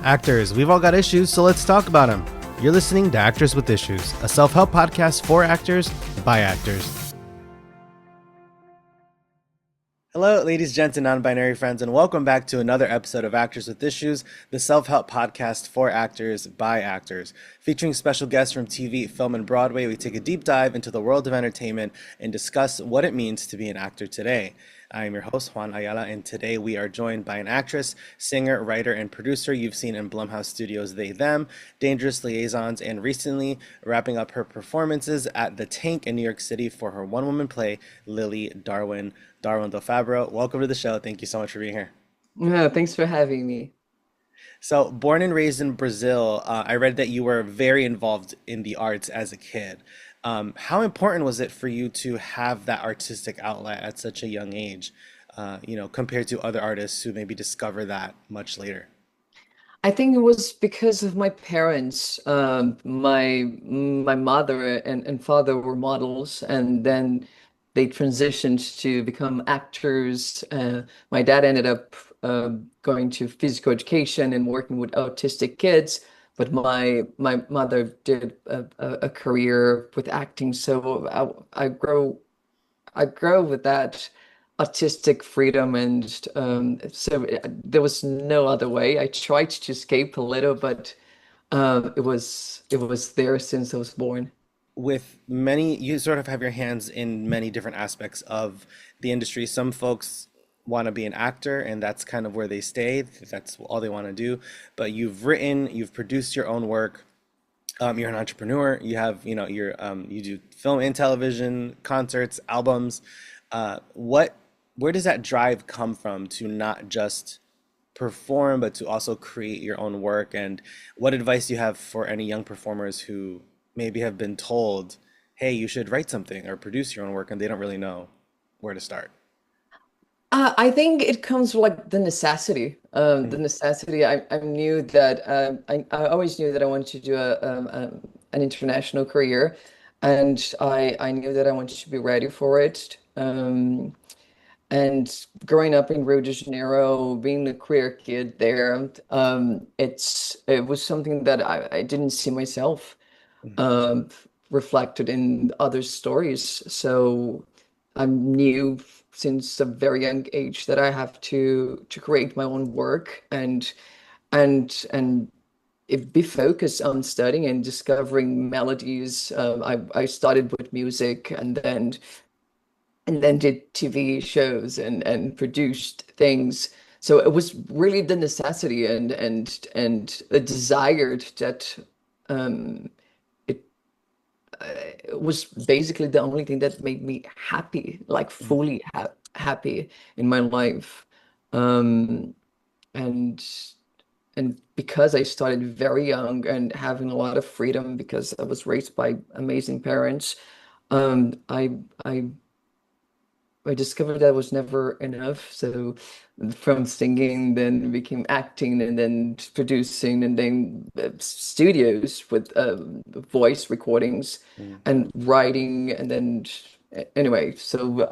Actors, we've all got issues, so let's talk about them. You're listening to Actors with Issues, a self-help podcast for actors by actors. Hello, ladies, gents, and non-binary friends, and welcome back to another episode of Actors with Issues, the self-help podcast for actors by actors. Featuring special guests from TV, film, and Broadway, we take a deep dive into the world of entertainment and discuss what it means to be an actor today. I am your host, Juan Ayala, and today we are joined by an actress, singer, writer, and producer you've seen in Blumhouse Studios' They, Them, Dangerous Liaisons, and recently wrapping up her performances at the Tank in New York City for her one-woman play, Lili, Darwin Del Fabro. Welcome to the show. Thank you so much for being here. No, thanks for having me. So, born and raised in Brazil, I read that you were very involved in the arts as a kid. How important was it for you to have that artistic outlet at such a young age, compared to other artists who maybe discover that much later? I think it was because of my parents. My mother and father were models, and then they transitioned to become actors. My dad ended up going to physical education and working with autistic kids, but my mother did a career with acting. So I grow with that artistic freedom, and so there was no other way. I tried to escape a little, but it was there since I was born. With many, you sort of have your hands in many different aspects of the industry. Some folks want to be an actor, and that's kind of where they stay. That's all they want to do. But you've written, you've produced your own work. You're an entrepreneur. You have, you do film and television, concerts, albums. What, where does that drive come from to not just perform, but to also create your own work? And what advice do you have for any young performers who maybe have been told, hey, you should write something or produce your own work, and they don't really know where to start? I think it comes with, like, the necessity. The Mm, necessity. I knew that I always knew that I wanted to do an international career, and I knew that I wanted to be ready for it. And growing up in Rio de Janeiro, being a queer kid there, it was something that I didn't see myself mm, um, reflected in other stories. So I knew since a very young age that I have to create my own work and be focused on studying and discovering melodies. I started with music and then did TV shows and produced things. So it was really the necessity and a desire that um, it, it was basically the only thing that made me happy, like mm. fully happy in my life. Um, and and because I started very young and having a lot of freedom because I was raised by amazing parents, um, I I I discovered that was never enough. So from singing, then became acting, and then producing, and then studios with voice recordings Mm, and writing, and then anyway. So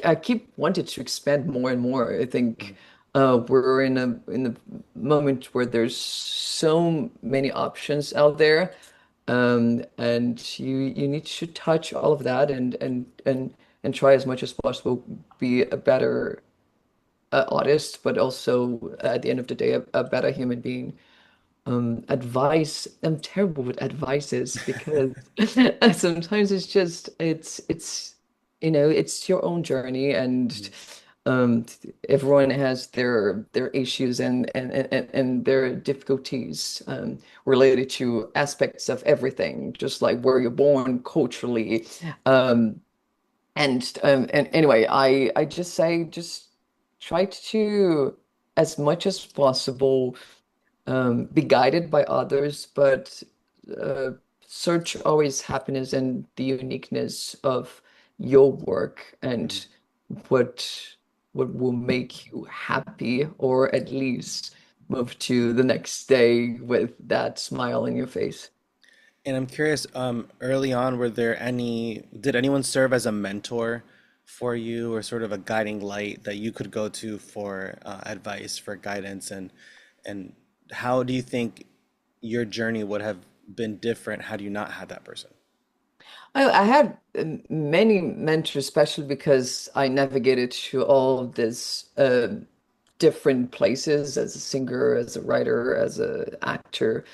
I keep wanted to expand more and more. I mm. think we're in a moment where there's so many options out there, and you need to touch all of that and try as much as possible be a better artist, but also at the end of the day a better human being. Advice, I'm terrible with advices because sometimes it's your own journey, and Mm. um, everyone has their issues and their difficulties related to aspects of everything, just like where you're born culturally. Um, and anyway, I just say just try to, as much as possible, be guided by others, but uh, search always happiness and the uniqueness of your work Mm. and what what will make you happy, or at least move to the next day with that smile on your face. And I'm curious, early on, did anyone serve as a mentor for you or sort of a guiding light that you could go to for advice, for guidance, and how do you think your journey would have been different had you not had that person? I had many mentors, especially because I navigated through all of this different places as a singer, as a writer, as an actor.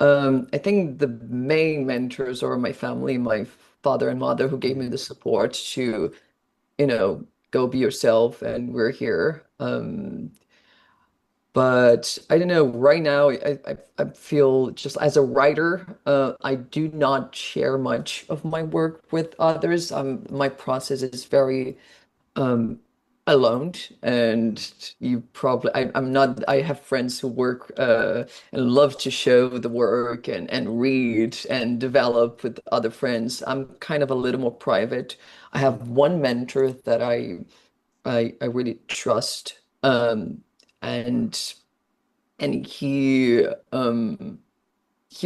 I think the main mentors are my family, my father and mother, who gave me the support to, you know, go be yourself, and we're here. But I don't know, right now I feel just as a writer, I do not share much of my work with others. My process is very um alone, and you probably I'm not I have friends who work and love to show the work and read and develop with other friends. I'm kind of a little more private. I have one mentor that I really trust, and and he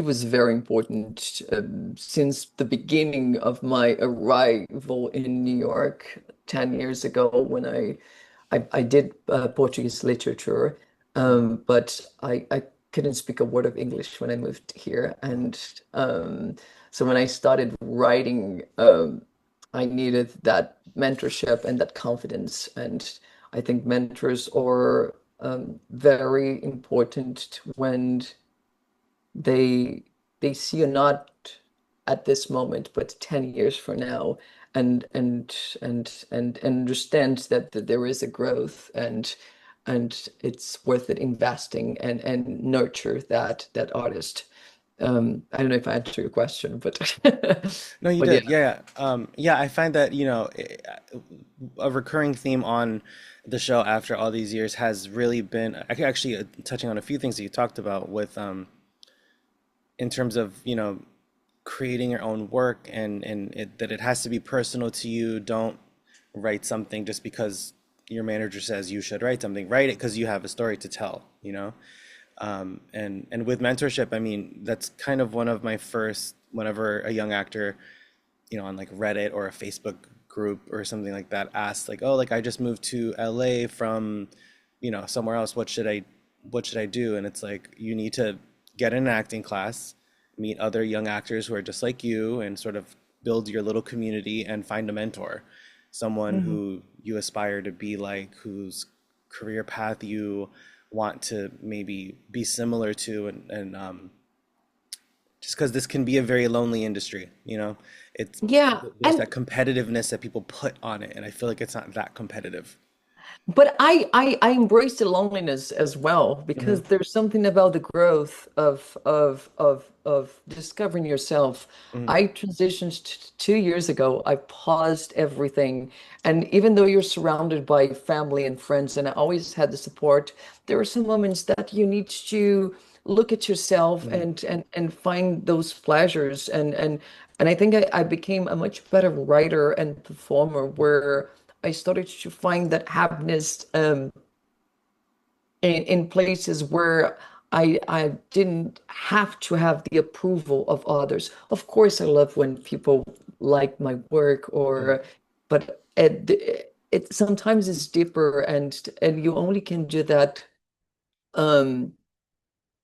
was very important since the beginning of my arrival in New York 10 years ago when I did Portuguese literature, but I couldn't speak a word of English when I moved here. And so when I started writing, I needed that mentorship and that confidence. And I think mentors are very important when they they see you not at this moment, but 10 years from now, and understand that there is a growth, and it's worth it investing and nurture that artist. I don't know if I answered your question, but No, you but yeah. did. Yeah, yeah. Yeah, I find that, a recurring theme on the show after all these years has really been actually touching on a few things that you talked about with in terms of, creating your own work and that it has to be personal to you. Don't write something just because your manager says you should write something. Write it because you have a story to tell, you know? And with mentorship, I mean, that's kind of one of my first, whenever a young actor, on like Reddit or a Facebook group or something like that asked like, oh, like I just moved to LA from, somewhere else. What should I do? And it's like you need to get in an acting class, meet other young actors who are just like you, and sort of build your little community and find a mentor, someone Mhm. who you aspire to be like, whose career path you want to maybe be similar to, and just because this can be a very lonely industry, it's Yeah, there's and that competitiveness that people put on it, and I feel like it's not that competitive. but I embrace the loneliness as well, Hmm. because there's something about the growth of discovering yourself. Hmm. I transitioned 2 years ago. I paused everything, and even though you're surrounded by family and friends, and I always had the support, there are some moments that you need to look at yourself Hmm. and find those pleasures, and I think I became a much better writer and performer where I started to find that happiness in places where I didn't have to have the approval of others. Of course, I love when people like my work, Hmm. but it sometimes it's deeper, and you only can do that um,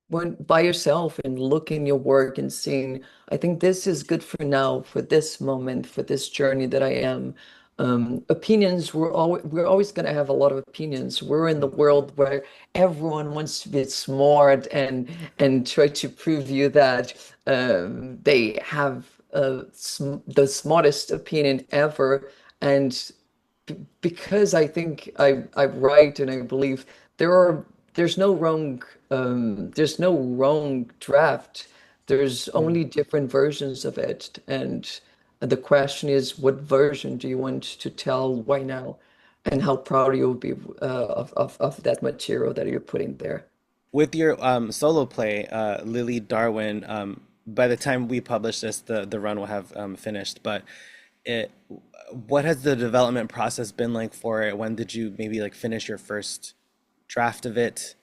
when by yourself and looking your work and seeing, I think this is good for now, for this moment, for this journey that I am. Opinions, we're always going to have a lot of opinions. We're in the world where everyone wants to be smart and try to prove you that they have the smartest opinion ever. And because I think I write and I believe there are there's no wrong draft. There's Hmm. only different versions of it, and the question is, what version do you want to tell? Why now? And how proud you will be of that material that you're putting there. With your solo play, Lily Darwin, by the time we publish this, the run will have finished. But it, what has the development process been like for it? When did you maybe like finish your first draft of it?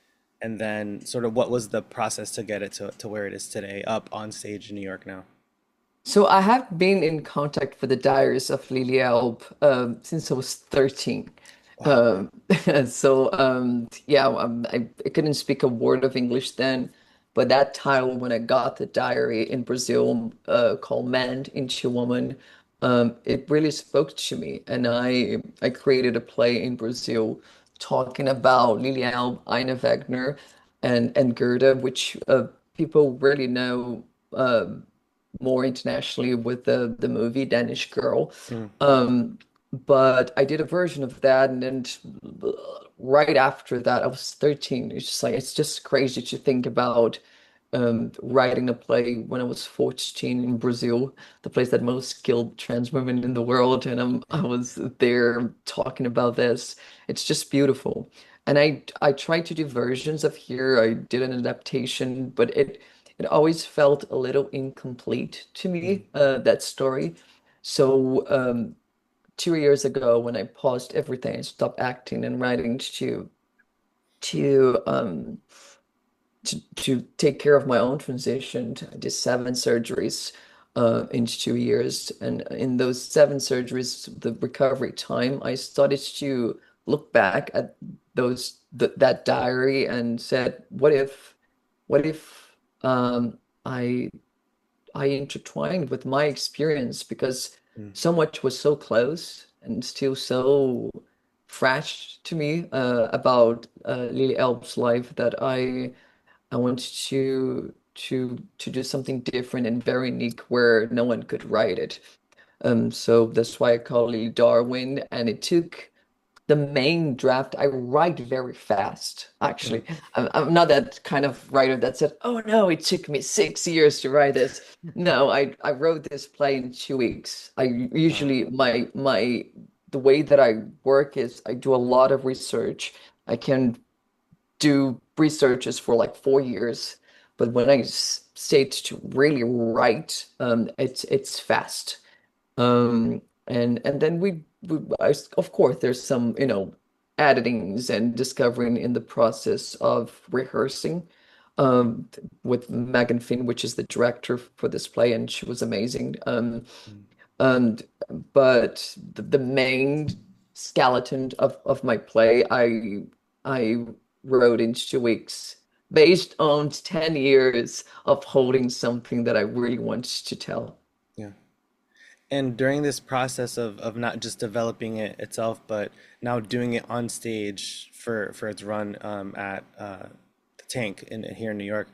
And then sort of what was the process to get it to where it is today, up on stage in New York now? So I have been in contact with the Diaries of Lili since I was 13. Wow. Um, yeah, I couldn't speak a word of English then, but that title, when I got the diary in Brazil, called Man into Woman, it really spoke to me. And I created a play in Brazil talking about Lili, Ina Wagner, and Gerda, which people really know more internationally with the movie Danish Girl. Mm, Um, but I did a version of that, and then right after that, I was 13. It's just like it's just crazy to think about writing a play when I was 14 in Brazil, the place that most killed trans women in the world, and I was there talking about this. It's just beautiful. And I tried to do versions of here. I did an adaptation, but it always felt a little incomplete to mm, me, that story. So 2 years ago, when I paused everything, I stopped acting and writing to to take care of my own transition. I did 7 surgeries in 2 years, and in those 7 surgeries, the recovery time, I started to look back at that diary and said, what if I intertwined with my experience, because mm, so much was so close and still so fresh to me about Lily Elb's life, that I wanted to do something different and very unique where no one could write it. So that's why I call Lily Darwin, and it took the main draft. I write very fast, mm, actually. I'm not that kind of writer that said, "Oh no, it took me 6 years to write this." No, I wrote this play in 2 weeks. I wow. usually my the way that I work is I do a lot of research. I can do researches for like 4 years, but when I state to really write, it's fast. And then of course, there's some, editings and discovering in the process of rehearsing with Megan Finn, which is the director for this play, and she was amazing. Mm, And but the main skeleton of my play, I wrote in 2 weeks based on 10 years of holding something that I really wanted to tell. yeah. And during this process of not just developing it itself, but now doing it on stage for its run at the Tank here in New York,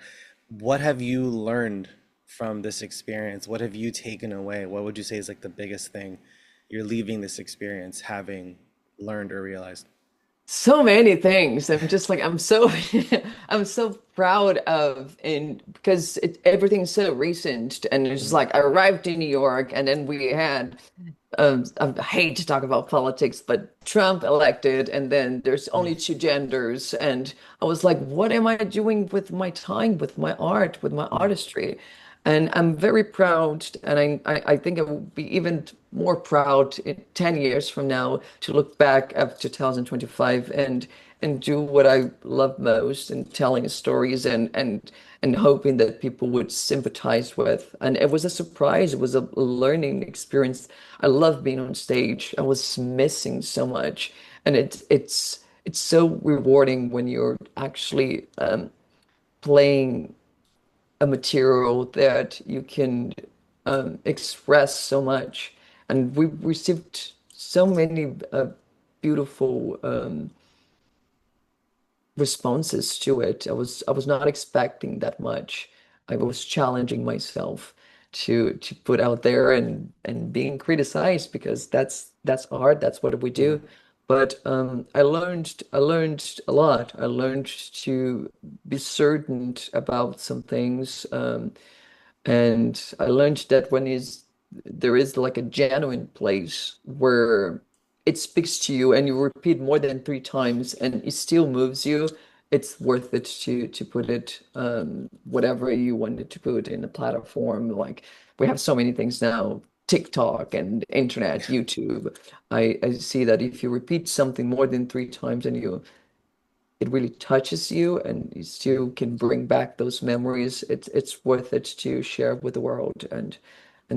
what have you learned from this experience? What have you taken away? What would you say is like the biggest thing you're leaving this experience having learned or realized? So many things. I'm just like I'm so I'm so proud of, and because everything's so recent, and it's just Mm, like I arrived in New York, and then we had I hate to talk about politics, but Trump elected, and then there's mm, only two genders. And I was like, what am I doing with my time, with my art, with my mm, artistry? And I'm very proud, and I think I will be even more proud in 10 years from now to look back at 2025 and do what I love most, and telling stories and hoping that people would sympathize with. And it was a surprise. It was a learning experience. I love being on stage. I was missing so much, and it's so rewarding when you're actually playing a material that you can express so much. And we received so many beautiful responses to it. I was not expecting that much. I was challenging myself to put out there and being criticized, because that's art, that's what we mm, do. But I learned a lot. I learned to be certain about some things. And I learned that there is like a genuine place where it speaks to you and you repeat more than 3 times and it still moves you, it's worth it to put it whatever you wanted to put in a platform. Like we have so many things now, TikTok and internet, YouTube. I see that if you repeat something more than 3 times and it really touches you and you still can bring back those memories, it's worth it to share with the world. And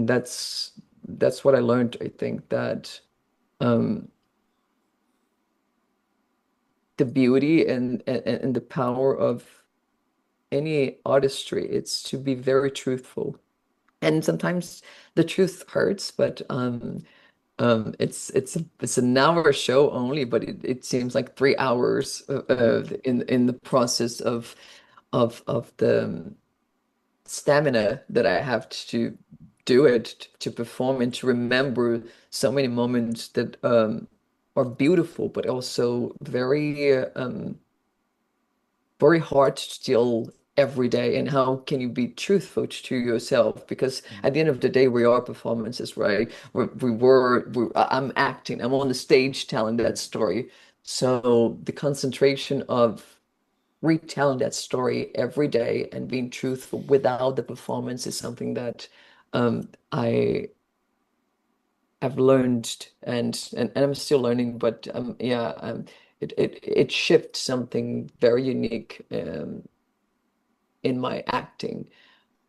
that's what I learned. I think that um the beauty and the power of any artistry. It's to be very truthful. And sometimes the truth hurts, but it's an hour show only, but it seems like 3 hours in the process of the stamina that I have to do it, to perform and to remember so many moments that are beautiful, but also very hard to deal every day. And how can you be truthful to yourself? Because at the end of the day, we are performances, right? I'm acting, I'm on the stage telling that story. So the concentration of retelling that story every day and being truthful without the performance is something that I have learned and I'm still learning, but yeah, it shifts something very unique in my acting.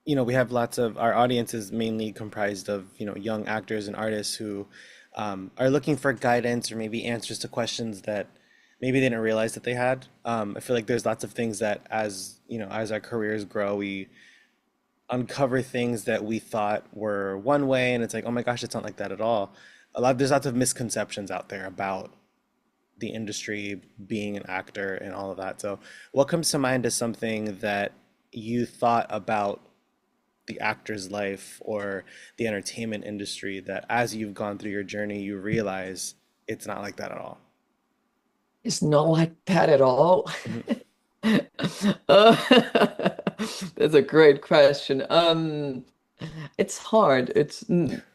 We have lots of our audience is mainly comprised of, young actors and artists who are looking for guidance or maybe answers to questions that maybe they didn't realize that they had. I feel like there's lots of things that as our careers grow, we uncover things that we thought were one way, and it's like, oh my gosh, it's not like that at all. There's lots of misconceptions out there about the industry, being an actor, and all of that. So, what comes to mind is something that you thought about the actor's life or the entertainment industry that as you've gone through your journey, you realize it's not like that at all. It's not like that at all. Mhm. Uh, that's a great question. It's hard.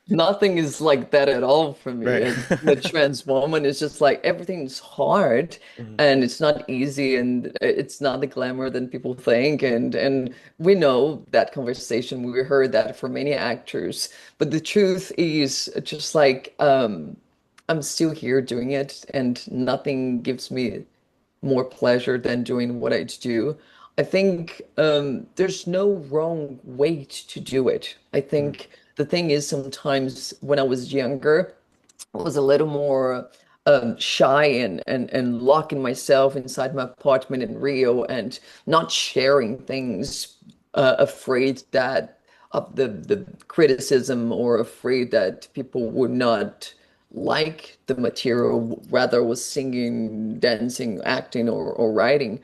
Nothing is like that at all for me. Right. As a trans woman, it's just like everything's hard Mhm. and it's not easy and it's not the glamour that people think. And we know that conversation. We heard that for many actors. But the truth is just like I'm still here doing it and nothing gives me more pleasure than doing what I do. I think there's no wrong way to do it. I Mhm. think the thing is sometimes when I was younger, I was a little more shy and locking myself inside my apartment in Rio and not sharing things, afraid that of the criticism or afraid that people would not like the material, rather was singing, dancing, acting, or writing.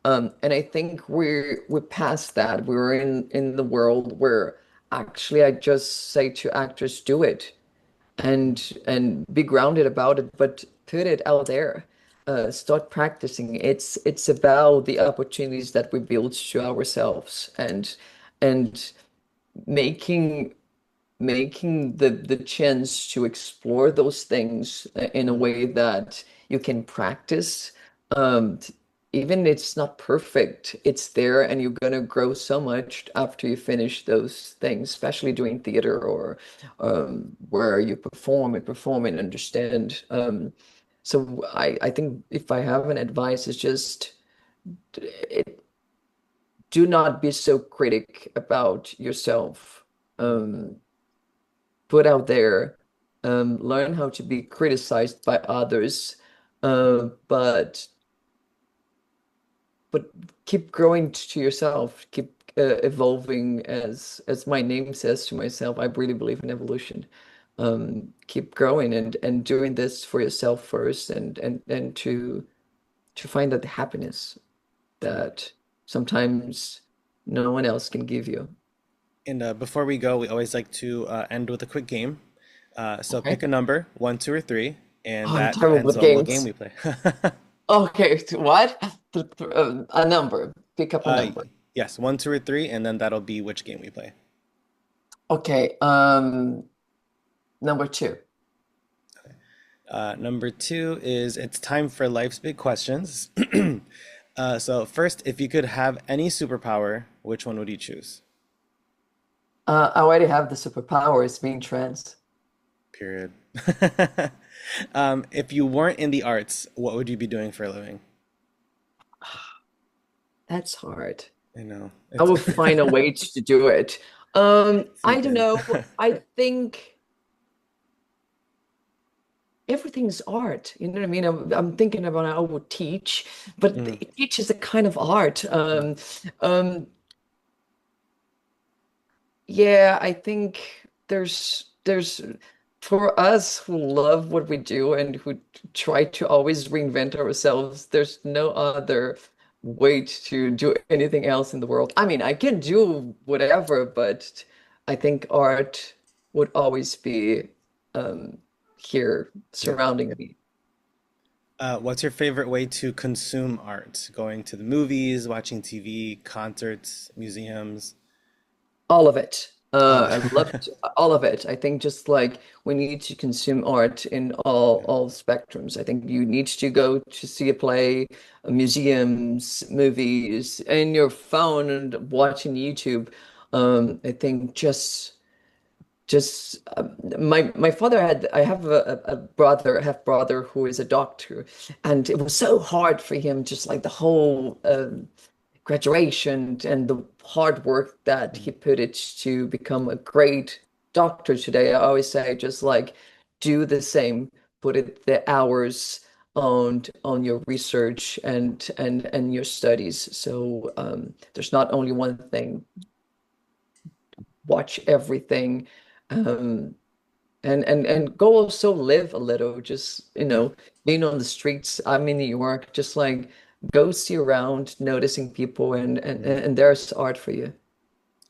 And I think we're past that. We're in the world where actually I just say to actors, do it and be grounded about it, but put it out there. Start practicing. It's about the opportunities that we build to ourselves and making making the chance to explore those things in a Mhm. way that you can practice. Um, t- Even it's not perfect, it's there, and you're gonna grow so much after you finish those things, especially doing theater or where you perform and understand. So I think if I have an advice, it's just it, do not be so critic about yourself. Um, Put out there, learn how to be criticized by others, but but keep growing to yourself, keep evolving as my name says to myself. I really believe in evolution. Keep growing and doing this for yourself first, and to find that happiness Mhm. that sometimes no one else can give you. And before we go, we always like to end with a quick game. So pick Okay. a number, one, two, or three, Oh, and I'm that terrible depends with on what game games. we play. Okay, what? A number. Pick up a Uh, number. yes, one, two, or three, and then that'll be which game we play. Okay, number two. Number two is it's time for life's big questions. So first, if you could have any superpower, which one would you choose? I already have the superpowers being trans. Period. If you weren't in the arts, what would you be doing for a living? That's hard. I know I it's will find a way to do it. I sneak don't in. know. I think everything's art. You know what I mean? I'm thinking about I would teach, but Mhm. teach is a kind of art. Yeah. Um, yeah, I think there's for us who love what we do and who try to always reinvent ourselves, there's no other way to do anything else in the world. I mean, I can do whatever, but I think art would always be um, here Yeah. surrounding me. What's your favorite way to consume art? Going to the movies, watching TV, concerts, museums, All of it. all I of it. loved all of it. I think just like we need to consume art in Yeah. all spectrums. I think you need to go to see a play, museums, movies, and your phone and watching YouTube. I think just my father had I have a brother, a half brother who is a doctor, and it was so hard for him, just like the whole graduation and the hard work that he Mhm. put it to become a great doctor today. I always say just like do the same, put it the hours on your research and your studies. So there's not only one thing, watch everything. Um, and go also live a little, just Yeah. being on the streets. I'm in New York, just like go see around, noticing people, Mhm. and there's art for you.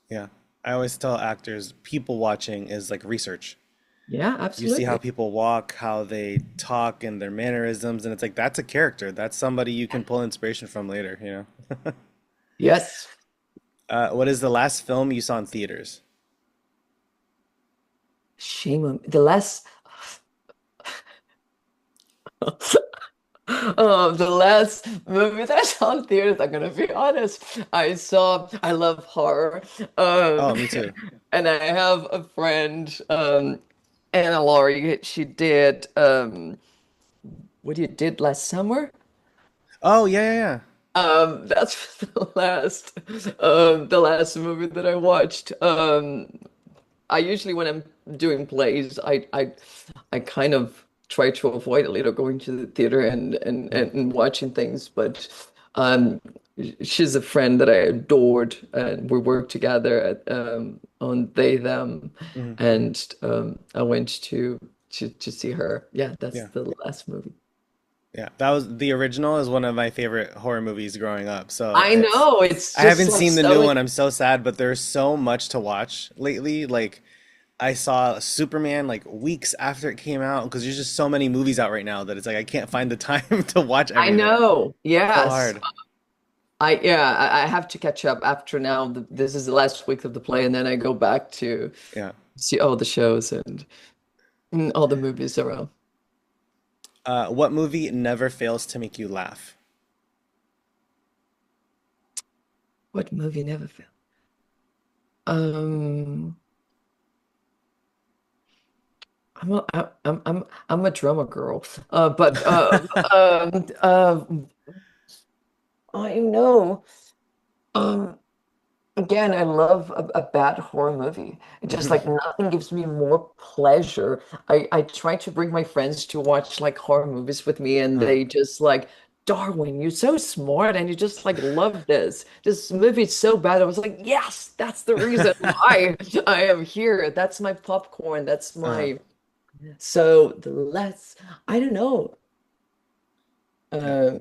Yeah. I always tell actors, people watching is like research. Yeah, You see how absolutely. people walk, how they talk, and their mannerisms, and it's like that's a character. That's somebody you can pull inspiration from later, you know? Yes. What is the last film you saw in theaters? Shame on the last the last movie that I saw in theaters, I'm gonna be honest. I love horror. Oh, Um me too. and I have a friend, Anna Laurie, she did what you did last summer. Oh, yeah, yeah, yeah. That's the last movie that I watched. I usually when I'm doing plays, I kind of try to avoid a little going to the theater Mhm. and watching things, but um she's a friend that I adored and we worked together on They Them, Mhm. and I went to see her. Yeah, that's Yeah. the last movie. Yeah. That was the original is one of my favorite horror movies growing up. So I it's know, it's I just haven't like seen the new so. one. I'm so sad, but there's so much to watch lately. Like I saw Superman like weeks after it came out because there's just so many movies out right now that it's like I can't find the time to watch I everything. know. So Yes. hard. I have to catch up after now. This is the last week of the play, and then I go back to Yeah. see all the shows and all the movies around. What movie never fails to make you laugh? What movie never failed? Um, I'm a drama girl. But I know. Um, Again, I love a bad horror movie. It just like nothing gives me more pleasure. I try to bring my friends to watch like horror movies with me, and Uh, they just like, Darwin, you're so smart, and you just like love this. This movie is so bad. I was like, yes, that's the reason why I am here. That's my popcorn. That's uh, my so the less I don't know. yeah. Uh,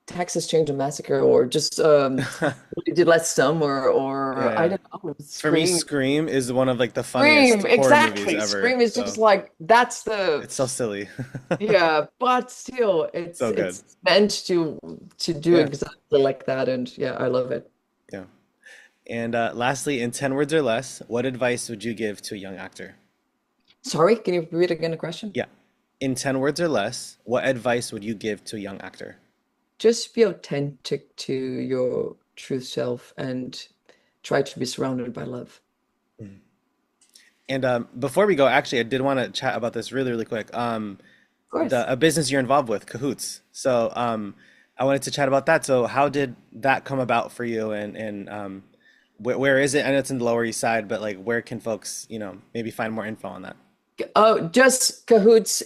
Texas Chainsaw Massacre, or just what you did last summer, or I Yeah. don't know, For me, Scream. Scream is one of like the funniest Scream, horror movies exactly. ever. Scream is just So like that's the it's so silly. yeah, but still, So good. it's meant to do Yeah. exactly like that, and yeah, I love it. Yeah. And lastly, in 10 words or less, what advice would you give to a young actor? Sorry, can you repeat again the question? Yeah. In 10 words or less, what advice would you give to a young actor? Just be authentic to your true self and try to be surrounded by love. Mhm. And before we go, actually, I did want to chat about this really, really quick. Of course. The a business you're involved with, Cahoots. So I wanted to chat about that. So how did that come about for you? And where is it? I know it's in the Lower East Side, but like where can folks, maybe find more info on that? Oh, just Cahoots.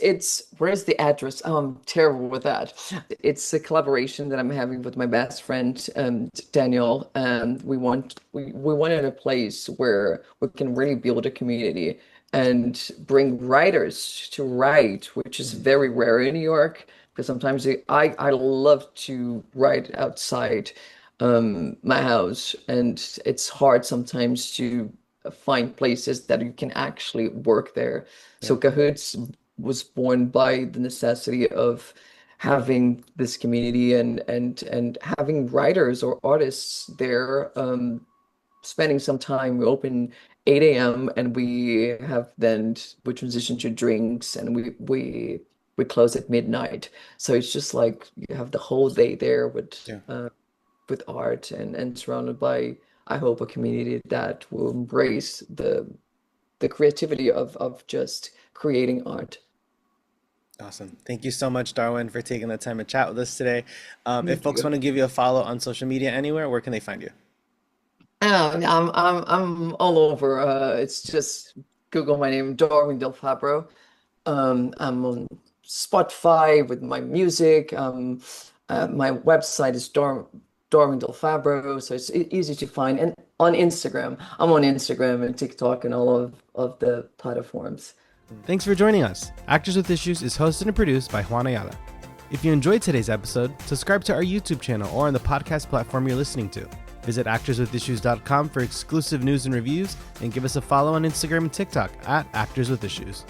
Where's the address? Oh, I'm terrible with that. It's a collaboration that I'm having with my best friend, Daniel. We wanted a place where we can really build a community and bring writers to write, which is Mhm. very rare in New York. Because sometimes I love to write outside my house, and it's hard sometimes to find places that you can actually work there. Yeah. So Cahoots was born by the necessity of having this community and having writers or artists there, spending some time. We open 8 a.m. and we transition to drinks, and we close at midnight. So it's just like you have the whole day there Yeah. with art and surrounded by, I hope, a community that will embrace the creativity of just creating art. Awesome. Thank you so much, Darwin, for taking the time to chat with us today. If Thank folks you. want to give you a follow on social media anywhere, where can they find you? I'm all over. It's just Google my name, Darwin Del Fabro. I'm on Spotify with my music. My website is Darwin Del Fabro, so it's easy to find. And on Instagram, I'm on Instagram and TikTok and all of the platforms. Thanks for joining us. Actors with Issues is hosted and produced by Juan Ayala. If you enjoyed today's episode, subscribe to our YouTube channel or on the podcast platform you're listening to. Visit actorswithissues.com for exclusive news and reviews, and give us a follow on Instagram and TikTok at Actors with Issues.